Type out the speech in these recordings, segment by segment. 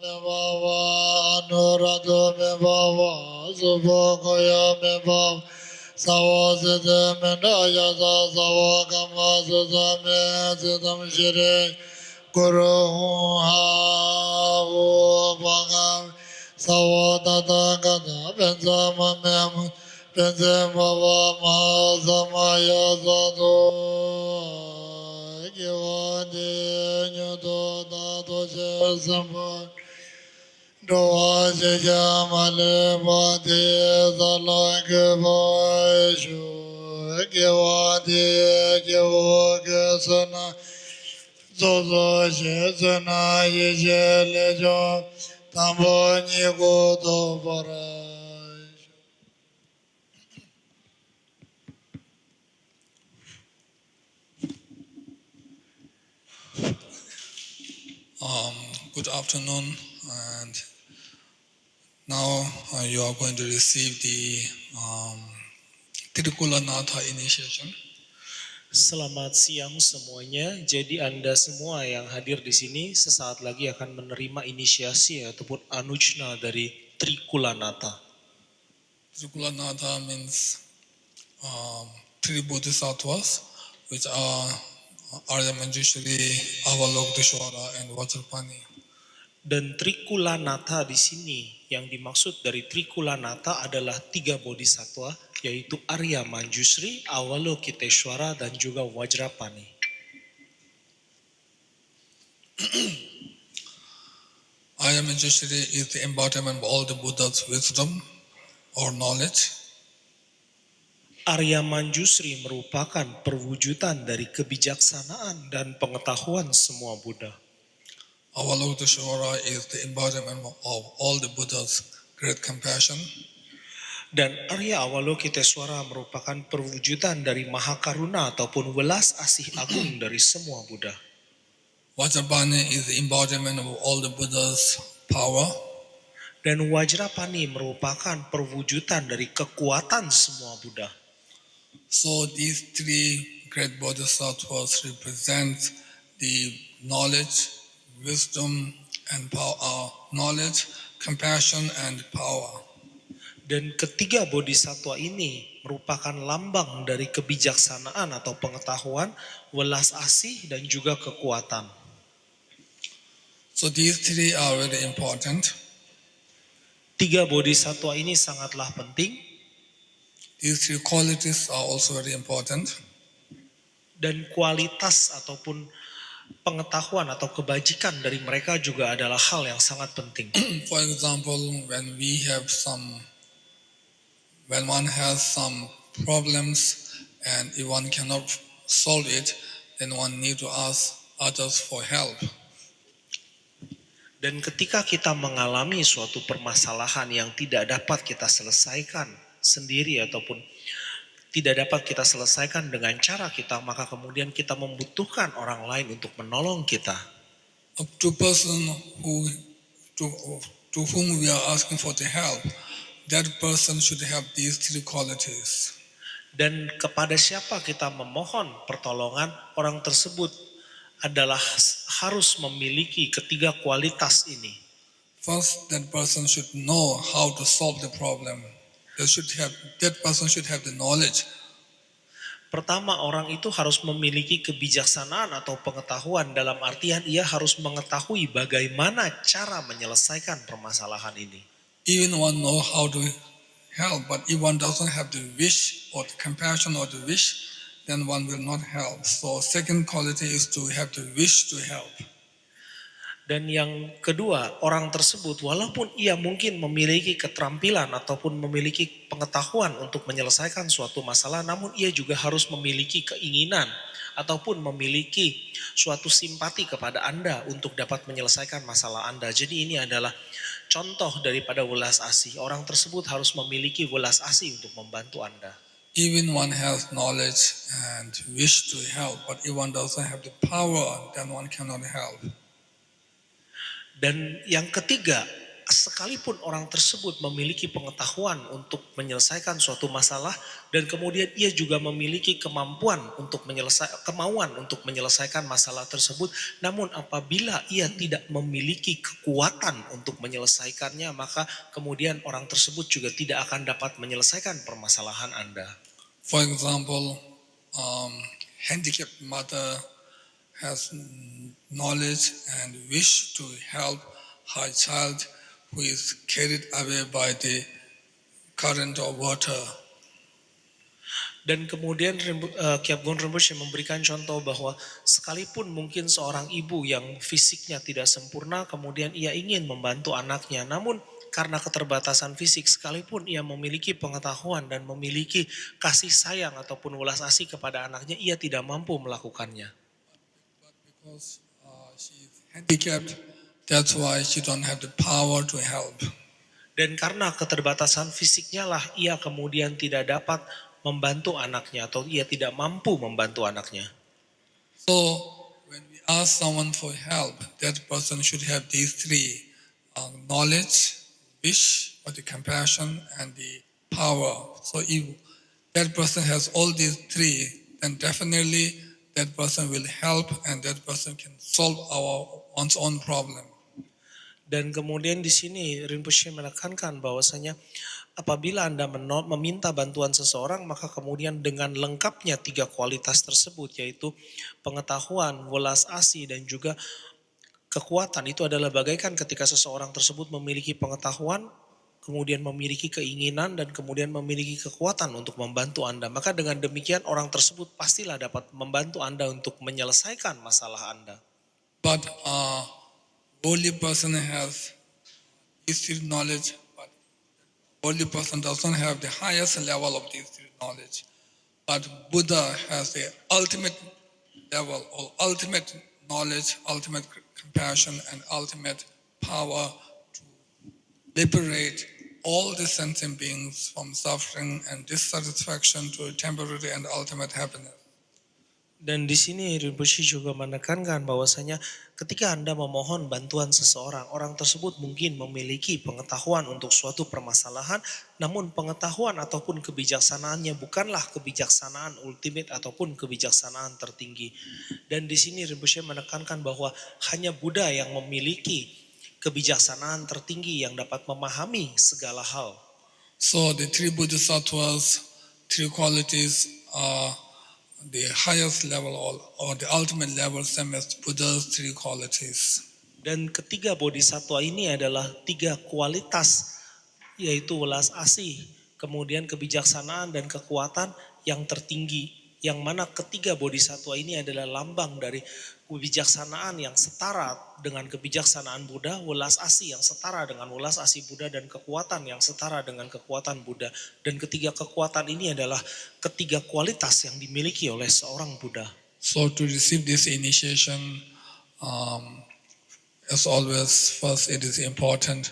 me baba anurado me baba subhakaya me baba savasita me daya savakama susame sitam shire guru havu bhagam savadata gata benzama mem benzama vama samaya sadhu Givadi nyuto tato she sampan doa she jamale badi salake vaishu Givadi givoke sana zozo she sana ye lejo tambo nyigo to parai Good afternoon, and now you are going to receive the Tirikulanatha initiation. Selamat siang semuanya. Jadi Anda semua yang hadir di sini sesaat lagi akan menerima inisiasi ataupun anujna dari Trikulanatha. Trikulanatha means three bodhisattvas, which are Arya Manjushri, Avalokiteshvara, and Vajrapani. Dan Trikulanatha di sini yang dimaksud dari Trikulanatha adalah tiga bodhisattva, yaitu Arya Manjushri, Avalokiteshvara, dan juga Vajrapani. Arya Manjushri is the embodiment of all the Buddha's wisdom or knowledge. Arya Manjushri merupakan perwujudan dari kebijaksanaan dan pengetahuan semua Buddha. Avalokiteshvara is the embodiment of all the Buddha's great compassion. Dan Arya Avalokiteshvara merupakan perwujudan dari Mahakaruna ataupun welas asih agung dari semua Buddha. Vajrapani is the embodiment of all the Buddha's power. Dan Vajrapani merupakan perwujudan dari kekuatan semua Buddha. So these three great bodhisattvas represent the knowledge, wisdom, and power, knowledge, compassion, and power. Dan ketiga bodhisattva ini merupakan lambang dari kebijaksanaan atau pengetahuan, welas asih, dan juga kekuatan. So these three are very important. Tiga bodhisattva ini sangatlah penting. These three qualities are also very important. Dan kualitas ataupun pengetahuan atau kebajikan dari mereka juga adalah hal yang sangat penting. For example, when one has some problems and if one cannot solve it, then one need to ask others for help. Dan ketika kita mengalami suatu permasalahan yang tidak dapat kita selesaikan sendiri ataupun tidak dapat kita selesaikan dengan cara kita, maka kemudian kita membutuhkan orang lain untuk menolong kita. To person to whom we are asking for the help, that person should have these three qualities. Dan kepada siapa kita memohon pertolongan, orang tersebut adalah harus memiliki ketiga kualitas ini. First, that person should know how to solve the problem. That person should have the knowledge. Pertama, orang itu harus memiliki kebijaksanaan atau pengetahuan, dalam artian ia harus mengetahui bagaimana cara menyelesaikan permasalahan ini. Even one know how to help, but if one doesn't have the wish or the compassion or the wish, then one will not help. So second quality is to have the wish to help. Dan yang kedua, orang tersebut walaupun ia mungkin memiliki keterampilan ataupun memiliki pengetahuan untuk menyelesaikan suatu masalah, namun ia juga harus memiliki keinginan ataupun memiliki suatu simpati kepada Anda untuk dapat menyelesaikan masalah Anda. Jadi ini adalah contoh daripada welas asih. Orang tersebut harus memiliki welas asih untuk membantu Anda. Even one has knowledge and wish to help, but if one doesn't have the power, then one cannot help. Dan yang ketiga, sekalipun orang tersebut memiliki pengetahuan untuk menyelesaikan suatu masalah dan kemudian ia juga memiliki kemauan untuk menyelesaikan masalah tersebut, namun apabila ia tidak memiliki kekuatan untuk menyelesaikannya, maka kemudian orang tersebut juga tidak akan dapat menyelesaikan permasalahan Anda. For example, handicapped mother has knowledge and wish to help her child who is carried away by the current of water. Dan kemudian Kyab Gon Rinpoche memberikan contoh bahwa sekalipun mungkin seorang ibu yang fisiknya tidak sempurna, kemudian ia ingin membantu anaknya, namun karena keterbatasan fisik, sekalipun ia memiliki pengetahuan dan memiliki kasih sayang ataupun welas asih kepada anaknya, ia tidak mampu melakukannya. But because she is handicapped, that's why she don't have the power to help. Dan karena keterbatasan fisiknya lah ia kemudian tidak dapat membantu anaknya atau ia tidak mampu membantu anaknya. So when we ask someone for help, that person should have these three: knowledge, wish, or the compassion, and the power. So if that person has all these three, then definitely that person will help and that person can solve one's own problem. Dan kemudian di sini Rinpoche menekankan bahwasanya apabila Anda meminta bantuan seseorang, maka kemudian dengan lengkapnya tiga kualitas tersebut, yaitu pengetahuan, welas asih, dan juga kekuatan, itu adalah bagaikan ketika seseorang tersebut memiliki pengetahuan, kemudian memiliki keinginan, dan kemudian memiliki kekuatan untuk membantu Anda. Maka dengan demikian orang tersebut pastilah dapat membantu Anda untuk menyelesaikan masalah Anda. But only person has these three knowledge, but only person doesn't have the highest level of these three knowledge. But Buddha has the ultimate level or ultimate knowledge, ultimate compassion, and ultimate power to liberate all the sentient beings from suffering and dissatisfaction to temporary and ultimate happiness. Dan di sini Rinpoche juga menekankan bahwasanya ketika Anda memohon bantuan seseorang, orang tersebut mungkin memiliki pengetahuan untuk suatu permasalahan, namun pengetahuan ataupun kebijaksanaannya bukanlah kebijaksanaan ultimate ataupun kebijaksanaan tertinggi. Dan di sini Rinpoche menekankan bahwa hanya Buddha yang memiliki kebijaksanaan tertinggi yang dapat memahami segala hal. So the three bodhisattvas, three qualities are the highest level or the ultimate level, same as Buddha's three qualities. Dan ketiga bodhisattva ini adalah tiga kualitas, yaitu welas asih, kemudian kebijaksanaan dan kekuatan yang tertinggi, yang mana ketiga bodhisattva ini adalah lambang dari kebijaksanaan yang setara dengan kebijaksanaan Buddha, welas asih yang setara dengan welas asih Buddha, dan kekuatan yang setara dengan kekuatan Buddha. Dan ketiga kekuatan ini adalah ketiga kualitas yang dimiliki oleh seorang Buddha. So to receive this initiation, as always, first it is important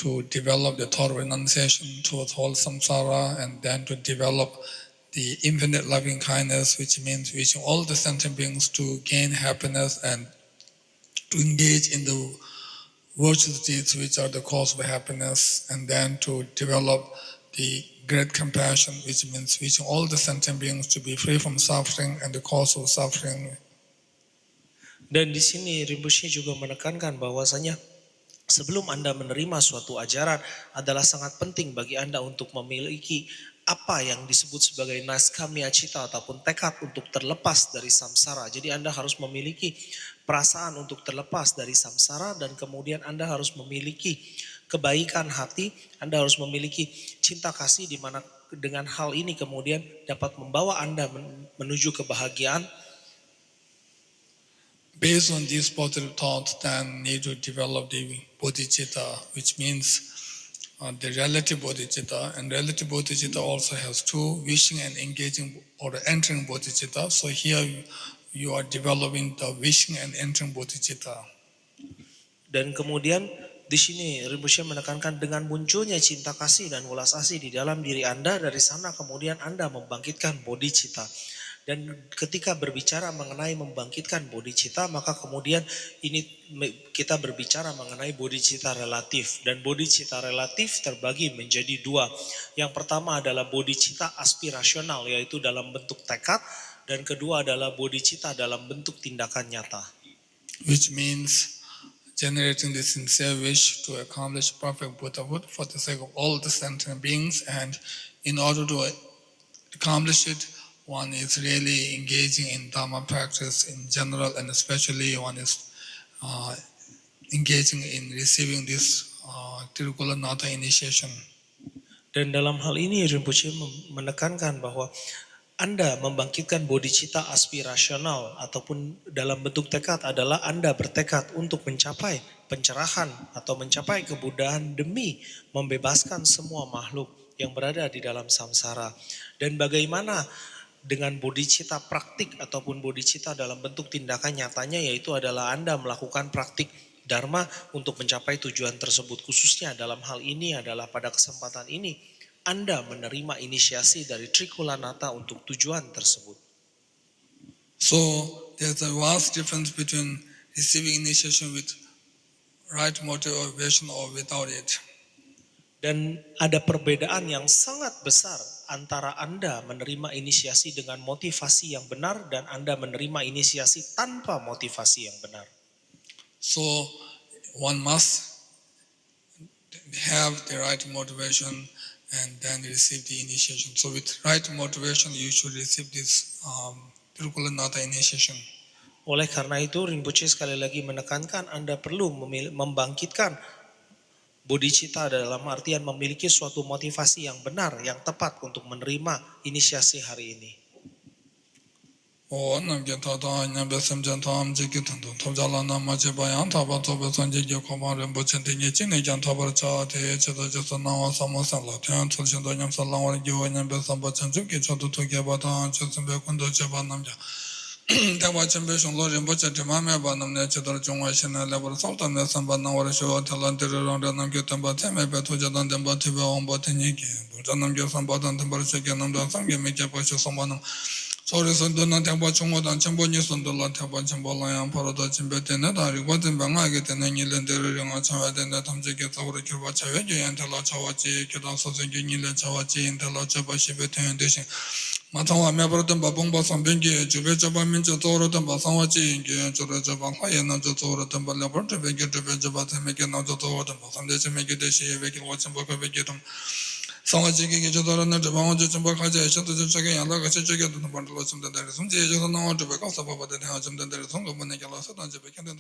to develop the thorough renunciation towards whole samsara, and then to develop the infinite loving kindness, which means wishing all the sentient beings to gain happiness and to engage in the virtuous deeds which are the cause of happiness, and then to develop the great compassion, which means wishing all the sentient beings to be free from suffering and the cause of suffering. Dan di sini Rinpoche juga menekankan bahwasanya sebelum Anda menerima suatu ajaran adalah sangat penting bagi Anda untuk memiliki apa yang disebut sebagai naskamiya cita ataupun tekad untuk terlepas dari samsara. Jadi Anda harus memiliki perasaan untuk terlepas dari samsara, dan kemudian Anda harus memiliki kebaikan hati, Anda harus memiliki cinta kasih, di mana dengan hal ini kemudian dapat membawa Anda menuju kebahagiaan. Based on these positive thoughts, then need to develop the bodhicitta, which means the relative bodhicitta, and relative bodhicitta also has two: wishing and engaging or entering bodhicitta. So here you are developing the wishing and entering bodhicitta. Dan kemudian di sini Rinpoche menekankan dengan munculnya cinta kasih dan welas asih di dalam diri Anda, dari sana kemudian Anda membangkitkan bodhicitta. Dan ketika berbicara mengenai membangkitkan bodhicitta, maka kemudian ini kita berbicara mengenai bodhicitta relatif. Dan bodhicitta relatif terbagi menjadi dua. Yang pertama adalah bodhicitta aspirasional, yaitu dalam bentuk tekad. Dan kedua adalah bodhicitta dalam bentuk tindakan nyata. Which means generating the sincere wish to accomplish perfect Buddhahood for the sake of all the sentient beings, and in order to accomplish it, one is really engaging in Dharma practice in general, and especially one is engaging in receiving this Tirukulanatha initiation. Dan dalam hal ini Rinpoche menekankan bahwa Anda membangkitkan bodhicitta aspirasional ataupun dalam bentuk tekad adalah Anda bertekad untuk mencapai pencerahan atau mencapai kebuddhaan demi membebaskan semua makhluk yang berada di dalam samsara. Dan bagaimana dengan bodhicitta praktik ataupun bodhicitta dalam bentuk tindakan nyatanya, yaitu adalah Anda melakukan praktik dharma untuk mencapai tujuan tersebut. Khususnya dalam hal ini adalah pada kesempatan ini Anda menerima inisiasi dari Trikulanatha untuk tujuan tersebut. So there's a vast difference between receiving initiation with right motivation or without it. Dan ada perbedaan yang sangat besar antara Anda menerima inisiasi dengan motivasi yang benar dan Anda menerima inisiasi tanpa motivasi yang benar. So one must have the right motivation and then receive the initiation. So with right motivation, you should receive this Tirukulanatha initiation. Oleh karena itu, Rinpoche sekali lagi menekankan Anda perlu membangkitkan bodhicitta dalam artian memiliki suatu motivasi yang benar, yang tepat untuk menerima inisiasi hari ini. Namgye tata nyambe semjan tam jiki tanto tobjala nama jebayang taba tobe sanje gyo koma Rinpoche tingi chini jan tabar cha te cheta jesa nawa samosan la ten tulshindo nyamsa langwar gyo nyambe samba chanchuki chotu tuke bata chesimbe kundo cheba namja Tewa chimbe shunglo Rinpoche timame ba namne chedar chungwa shina lebar salta ne samba nawar shio telan tiri rongre namgye temba teme pe tuja dan temba tibe omba tingi ki burja namgye samba dan tembar shike namda samgye mikye pasho samba nam Sorry, Sundana Tempa Chungodan, Chamboni Sundala Tempa Chambalan, Parada Chimbetena, Rigotin Bangagit, and any lender in a Chavad and the Tamjaki Tauri Kirvachavi, and the Lachawachi, Kidaso Nila Chawachi, and the Lachaba Shibetan Dishing. Matawa Mabratam Babumba Sambingi, Jubechaba Mincha Toro Tambasawachi, Jurajaba Hayana Jotora Tamba Laboratory, Veggie Jabata, making out the Toro, some days make it a shave, making what's in Boka Vegetum. Sangajiki Jodorana, Japan, Jambakaja, Shatu Yanda, Chaka, the Bandalosum, that there is some Jay, Josana, Jabaka, Sababa, the Hajam, that there is some of Manakala, and Japan,